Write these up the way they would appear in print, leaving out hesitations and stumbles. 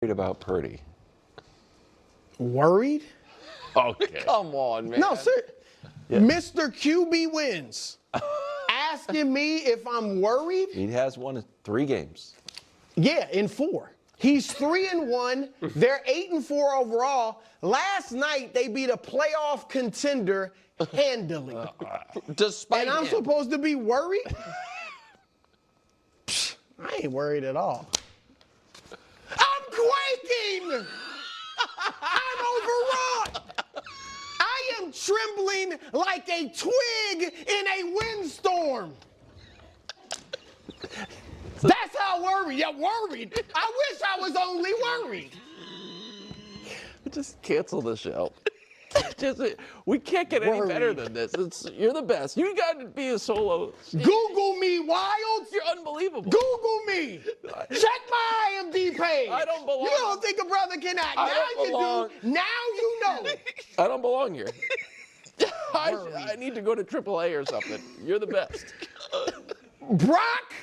about Purdy? Worried? Okay. Come on, man. No, sir. Yeah. Mr. QB wins. Asking me if I'm worried? He has won in 3 games. Yeah, in 4. He's 3-1. They're 8-4 overall. Last night they beat a playoff contender handily. Despite And I'm him. supposed to be worried? I ain't worried at all. I'm quaking! I'm overwrought! I am trembling like a twig in a windstorm. That's how worried. Yeah, worried. I wish I was only worried. Just cancel the show. We can't get any better than this. You're the best. You got to be a solo. Google me, Wild. You're unbelievable. Google me. Check my IMDb page. I don't belong. You don't think a brother can act. I Now don't you belong. do. Now you know. I don't belong here. I need to go to AAA or something. You're the best. Brock,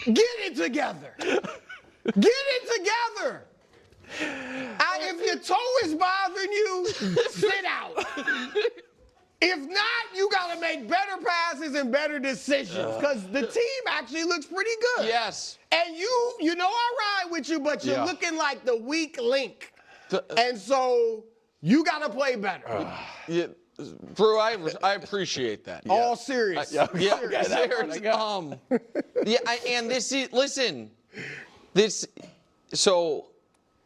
get it together. Get it together. If your toe is bothering you, sit out. If not, you got to make better passes and better decisions because the team actually looks pretty good. Yes. And you know I ride with you, but you're looking like the weak link. And so you got to play better. Yeah, Drew, I appreciate that. All serious. Yeah, Serious. serious. And this is, listen, so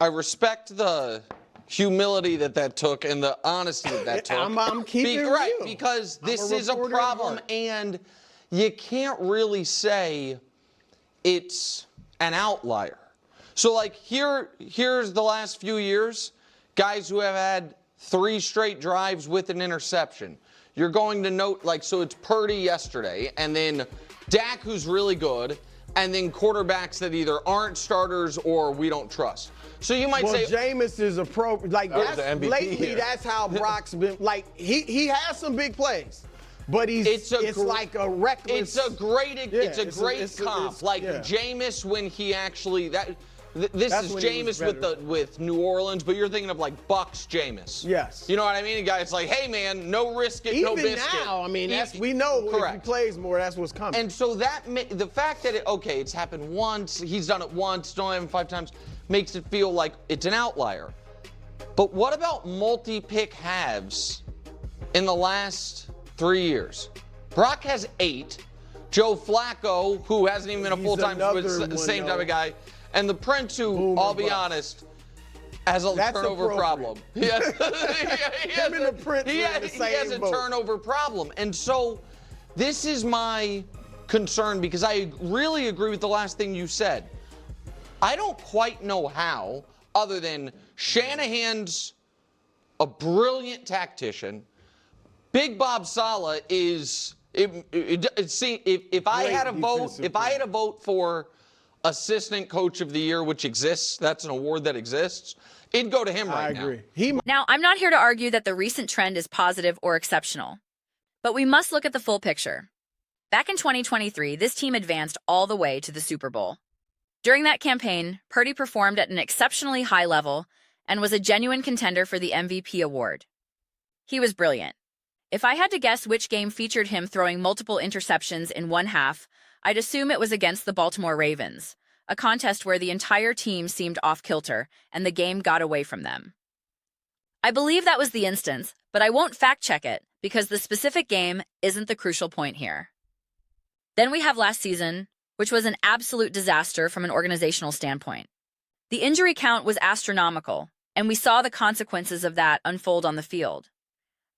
I respect the humility that took and the honesty that took. I'm keeping it right, real. because this is a reporter at problem, heart. and you can't really say it's an outlier. So, like, here's the last few years, guys who have had 3 straight drives with an interception. You're going to note, like, so it's Purdy yesterday, and then Dak, who's really good, and then quarterbacks that either aren't starters or we don't trust. So you might say, Jameis is a pro. Like was the that's MVP lately, here. that's how Brock's been. Like he has some big plays, but it's like a reckless. it's a great it's comp. yeah. Jameis when he actually this That's is when he was Jameis with New Orleans, but you're thinking of like Bucks Jameis. Yes. You know what I mean? The guy's like, hey man, no risk it, no Even biscuit. now, I mean, we know correct. if he plays more, that's what's coming. And so the fact that it's happened once, he's done it once, don't have him 5 times, makes it feel like it's an outlier. But what about multi-pick halves in the last 3 years? Brock has 8. Joe Flacco, who hasn't even been a full-time, the same type of guy, and the Prince, who, I'll be honest, has a turnover problem. He has a turnover problem. And so this is my concern, because I really agree with the last thing you said. I don't quite know how, other than Shanahan's a brilliant tactician. Big Bob Saleh is if I had a vote for assistant coach of the year, which exists, that's an award that exists, it'd go to him right now. I agree. Now, I'm not here to argue that the recent trend is positive or exceptional, but we must look at the full picture. Back in 2023, this team advanced all the way to the Super Bowl. During that campaign, Purdy performed at an exceptionally high level and was a genuine contender for the MVP award. He was brilliant. If I had to guess which game featured him throwing multiple interceptions in one half, I'd assume it was against the Baltimore Ravens, a contest where the entire team seemed off-kilter and the game got away from them. I believe that was the instance, but I won't fact-check it because the specific game isn't the crucial point here. Then we have last season, which was an absolute disaster from an organizational standpoint. The injury count was astronomical, and we saw the consequences of that unfold on the field.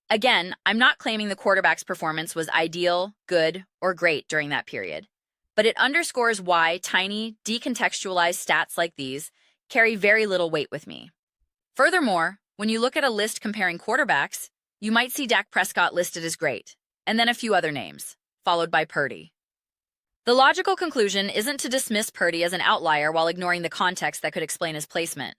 Again, I'm not claiming the quarterback's performance was ideal, good, or great during that period, but it underscores why tiny, decontextualized stats like these carry very little weight with me. Furthermore, when you look at a list comparing quarterbacks, you might see Dak Prescott listed as great, and then a few other names, followed by Purdy. The logical conclusion isn't to dismiss Purdy as an outlier while ignoring the context that could explain his placement.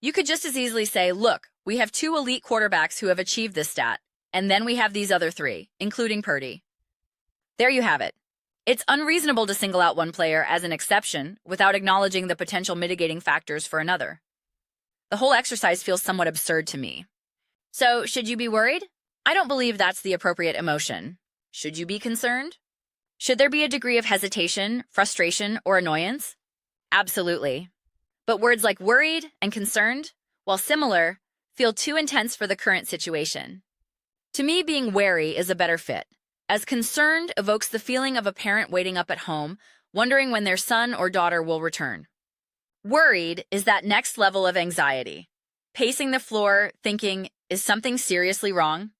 You could just as easily say, look, we have 2 elite quarterbacks who have achieved this stat, and then we have these other 3, including Purdy. There you have it. It's unreasonable to single out one player as an exception without acknowledging the potential mitigating factors for another. The whole exercise feels somewhat absurd to me. So, should you be worried? I don't believe that's the appropriate emotion. Should you be concerned? Should there be a degree of hesitation, frustration, or annoyance? Absolutely. But words like worried and concerned, while similar, feel too intense for the current situation. To me, being wary is a better fit, as concerned evokes the feeling of a parent waiting up at home, wondering when their son or daughter will return. Worried is that next level of anxiety, pacing the floor, thinking, is something seriously wrong?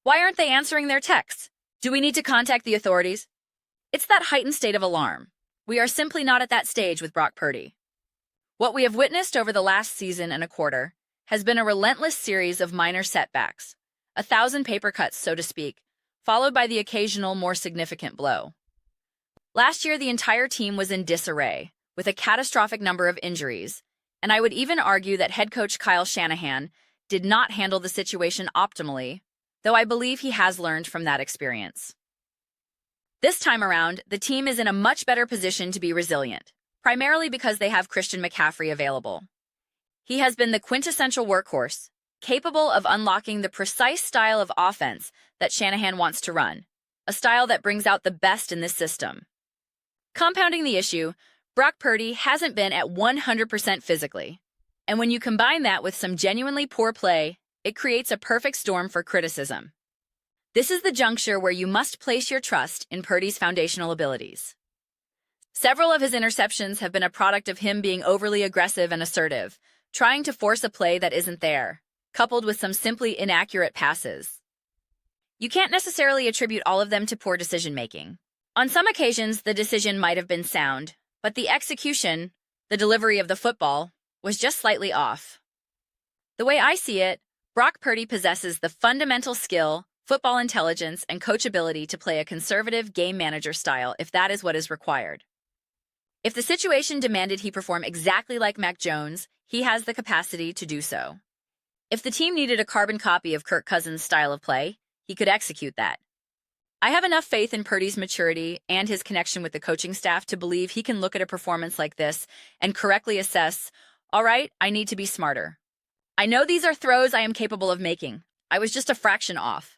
Why aren't they answering their texts? Do we need to contact the authorities? It's that heightened state of alarm. We are simply not at that stage with Brock Purdy. What we have witnessed over the last season and a quarter has been a relentless series of minor setbacks, 1,000 paper cuts, so to speak, followed by the occasional more significant blow. Last year, the entire team was in disarray, with a catastrophic number of injuries, and I would even argue that head coach Kyle Shanahan did not handle the situation optimally, though I believe he has learned from that experience. This time around, the team is in a much better position to be resilient, primarily because they have Christian McCaffrey available. He has been the quintessential workhorse, capable of unlocking the precise style of offense that Shanahan wants to run, a style that brings out the best in this system. Compounding the issue, Brock Purdy hasn't been at 100% physically, and when you combine that with some genuinely poor play, it creates a perfect storm for criticism. This is the juncture where you must place your trust in Purdy's foundational abilities. Several of his interceptions have been a product of him being overly aggressive and assertive, trying to force a play that isn't there, coupled with some simply inaccurate passes. You can't necessarily attribute all of them to poor decision-making. On some occasions, the decision might have been sound, but the execution, the delivery of the football, was just slightly off. The way I see it, Brock Purdy possesses the fundamental skill, football intelligence, and coachability to play a conservative game manager style if that is what is required. If the situation demanded he perform exactly like Mac Jones, he has the capacity to do so. If the team needed a carbon copy of Kirk Cousins' style of play, he could execute that. I have enough faith in Purdy's maturity and his connection with the coaching staff to believe he can look at a performance like this and correctly assess, all right, I need to be smarter. I know these are throws I am capable of making. I was just a fraction off.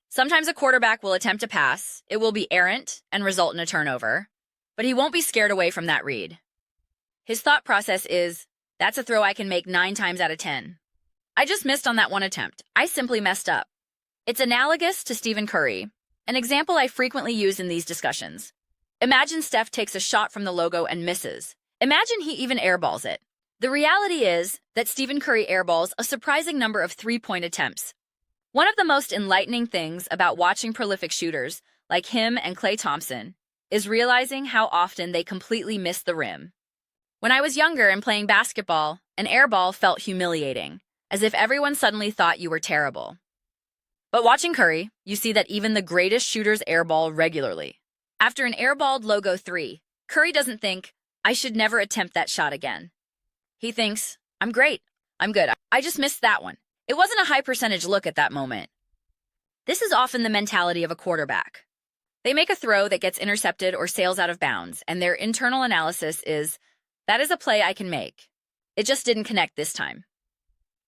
Sometimes a quarterback will attempt a pass, it will be errant and result in a turnover, but he won't be scared away from that read. His thought process is, that's a throw I can make 9 times out of 10. I just missed on that one attempt. I simply messed up. It's analogous to Stephen Curry, an example I frequently use in these discussions. Imagine Steph takes a shot from the logo and misses. Imagine he even airballs it. The reality is that Stephen Curry airballs a surprising number of 3-point attempts. One of the most enlightening things about watching prolific shooters, like him and Klay Thompson, is realizing how often they completely miss the rim. When I was younger and playing basketball, an airball felt humiliating, as if everyone suddenly thought you were terrible. But watching Curry, you see that even the greatest shooters airball regularly. After an airballed logo 3, Curry doesn't think, I should never attempt that shot again. He thinks, I'm great, I'm good, I just missed that one. It wasn't a high percentage look at that moment. This is often the mentality of a quarterback. They make a throw that gets intercepted or sails out of bounds, and their internal analysis is, that is a play I can make. It just didn't connect this time.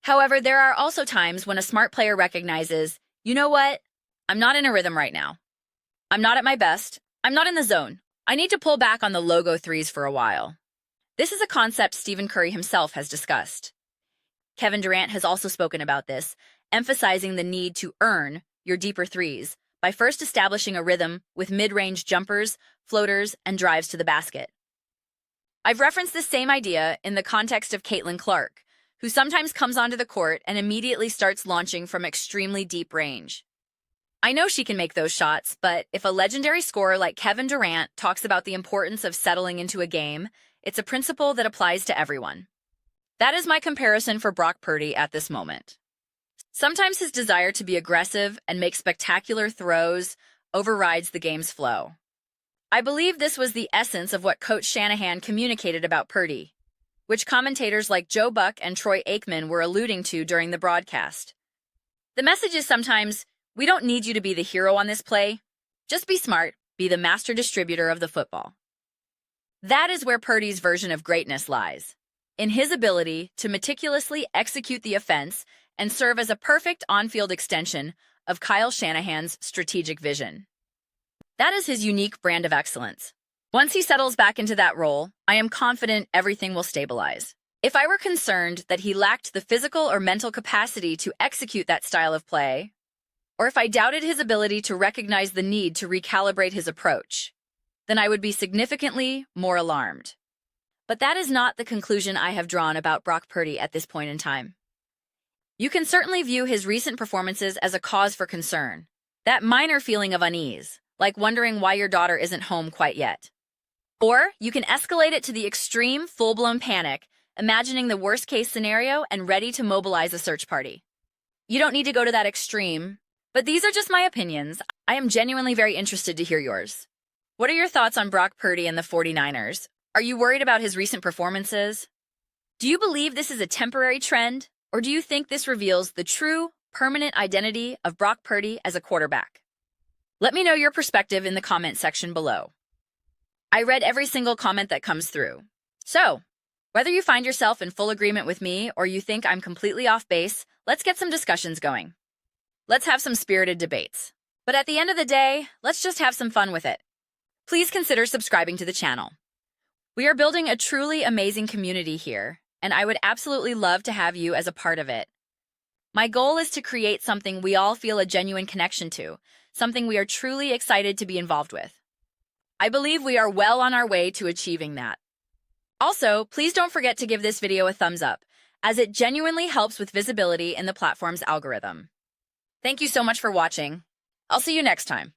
However, there are also times when a smart player recognizes, you know what? I'm not in a rhythm right now. I'm not at my best. I'm not in the zone. I need to pull back on the logo 3s for a while. This is a concept Stephen Curry himself has discussed. Kevin Durant has also spoken about this, emphasizing the need to earn your deeper 3s by first establishing a rhythm with mid-range jumpers, floaters, and drives to the basket. I've referenced this same idea in the context of Caitlin Clark, who sometimes comes onto the court and immediately starts launching from extremely deep range. I know she can make those shots, but if a legendary scorer like Kevin Durant talks about the importance of settling into a game, it's a principle that applies to everyone. That is my comparison for Brock Purdy at this moment. Sometimes his desire to be aggressive and make spectacular throws overrides the game's flow. I believe this was the essence of what Coach Shanahan communicated about Purdy, which commentators like Joe Buck and Troy Aikman were alluding to during the broadcast. The message is sometimes, we don't need you to be the hero on this play. Just be smart, be the master distributor of the football. That is where Purdy's version of greatness lies, in his ability to meticulously execute the offense and serve as a perfect on-field extension of Kyle Shanahan's strategic vision. That is his unique brand of excellence. Once he settles back into that role, I am confident everything will stabilize. If I were concerned that he lacked the physical or mental capacity to execute that style of play, or if I doubted his ability to recognize the need to recalibrate his approach, then I would be significantly more alarmed. But that is not the conclusion I have drawn about Brock Purdy at this point in time. You can certainly view his recent performances as a cause for concern, that minor feeling of unease, like wondering why your daughter isn't home quite yet. Or you can escalate it to the extreme, full-blown panic, imagining the worst-case scenario and ready to mobilize a search party. You don't need to go to that extreme, but these are just my opinions. I am genuinely very interested to hear yours. What are your thoughts on Brock Purdy and the 49ers? Are you worried about his recent performances? Do you believe this is a temporary trend, or do you think this reveals the true, permanent identity of Brock Purdy as a quarterback? Let me know your perspective in the comment section below. I read every single comment that comes through. So, whether you find yourself in full agreement with me or you think I'm completely off base, let's get some discussions going. Let's have some spirited debates. But at the end of the day, let's just have some fun with it. Please consider subscribing to the channel. We are building a truly amazing community here, and I would absolutely love to have you as a part of it. My goal is to create something we all feel a genuine connection to, something we are truly excited to be involved with. I believe we are well on our way to achieving that. Also, please don't forget to give this video a thumbs up, as it genuinely helps with visibility in the platform's algorithm. Thank you so much for watching. I'll see you next time.